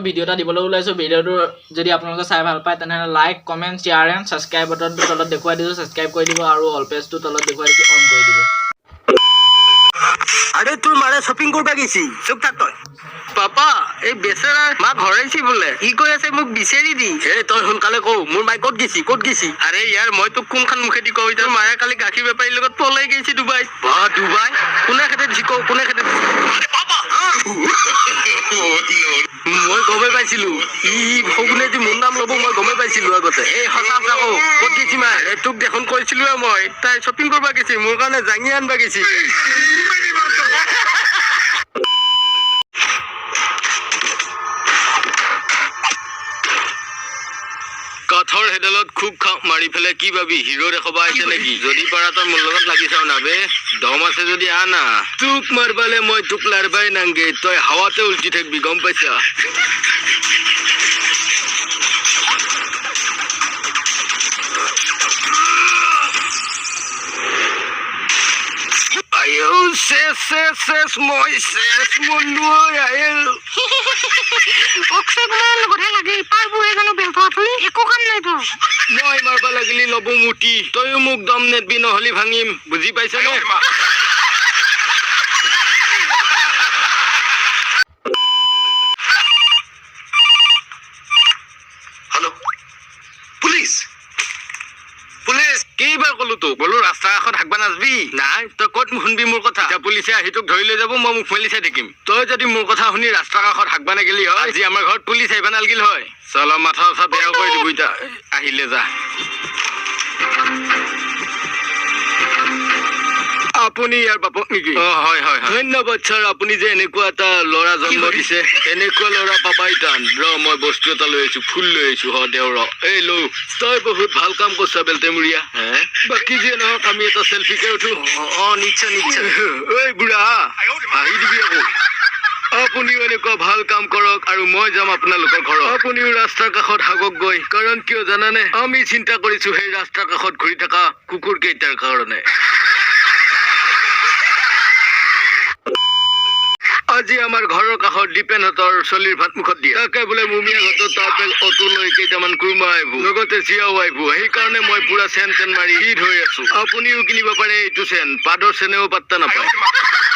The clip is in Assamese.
ভিডিও এটা দিবলৈ ওলাইছো ভিডিওটো যদি আপোনালোকে চাই ভাল পায় তেনে like comment share and subscribe বাটনটো তলত দেখুৱাই দিছো সাবস্ক্ৰাইব কৰি দিব আৰু অল পেজটো তলত দেখুৱাই দিছো অন কৰি দিব আৰে তোৰ মাৰে শপিং কৰবা গেছি চুপ থাক তই পাপা এই বেচেৰা মা ঘৰাইছি বোলে ই কৈ আছে মোক বিচাৰি দি হে তই সোনকালে কও মোৰ মাই ক'ত গেছি আৰে ইয়াৰ মই তোক কোনখান মুখেদি কই তোৰ মায়ে কালি গাখীৰ বেপাৰীৰ লগত পলাই গৈছি ডুবাই ডুবাই কোনে খেতে দিছি কও কোনে খেতে আৰে পাপা মই গমে পাইছিলো ই ভগুনে যে মোৰ নাম ল'ব মই গমে পাইছিলো আগতে এই সঁচা কও ক'ত গেছি মা আৰে তোক দেখোন কৈছিলো মই তাই শপিং কৰবা গেছি মোৰ কাৰণে জাঙি আনবা গেছি কাঠৰ হেডালত খুব মাৰি ফেলে কি ভাবি হিৰো দেখবা আহিছে নেকি যদি পাৰা তই মোৰ লগত লাগি চাও না বে দম আছে যদি আনা তোক মাৰবালে মই তোক লাৰবাই নাংগে তই হাৱাতে উল্টি থাকবি গম পাইছা আয়ো শেষ মই মনুৱাই আহিল অক্সিজেন ঘৰে লাগে পাৰবো এজনো বেলটো আপুনি একো কাম নাই তো মই মাৰবা লাগিলি লবো মুটি তইও মোক দম নেদবি নহলি ভাঙিম বুজি পাইছা নে হেল্ল' পুলিচ কেইবাৰ কলো তোক বোলো ৰাস্তা কাষত হাকবা নাচবি নাই তই ক'ত শুনবি মোৰ কথা এতিয়া পুলিচে আহি তোক ধৰি লৈ যাব মই মুখ মেলি চাই থাকিম তই যদি মোৰ কথা শুনি ৰাস্তা কাষত হাকবা নাগিলি হয় আজি আমাৰ ঘৰত পুলিচ আহিবা নালগিল হয় চল মাথা উঠা বেয়া কৰি দিব এতিয়া আহিলে যা আপুনি ইয়াৰ বাপক নেকি হয় ধন্যবাদ ছাৰ আপুনি যে এনেকুৱা এটা ল'ৰা জন্ম দিছে এনেকুৱা ল'ৰা পাবাই টান মই বস্তু এটা লৈ আহিছো ফুল লৈ আহিছো দেও এই লৌ তই বহুত ভাল কাম কৰছা বেলটেমুৰীয়া বাকী যে নহওক আমি এটা চেলফিকে উঠো নিশ্চয় ঐ বুঢ়া আহি দিবি আকৌ আপুনিও এনেকুৱা ভাল কাম কৰক আৰু মই যাম আপোনালোকৰ ঘৰত আপুনিও ৰাস্তাৰ কাষত হাগক গৈ কাৰণ কিয় জানানে আমি চিন্তা কৰিছো সেই ৰাস্তাৰ কাষত ঘূৰি থকা কুকুৰ কেইটাৰ কাৰণে আজি আমাৰ ঘৰৰ কাষত দীপেনহঁতৰ চলিৰ ভাত মুখত দিয়ে তাকে বোলে মুমিয়া ঘাটত তাপেল অটো লৈ কেইটামান কুৰ্মা আহিব লগতে চিয়াও আহিব সেইকাৰণে মই পুৰা চেন তেন মাৰি ঈদ হৈ আছো আপুনিও কিনিব পাৰে এইটো চেন পাদৰ চেনেও পাত্তা নাপায়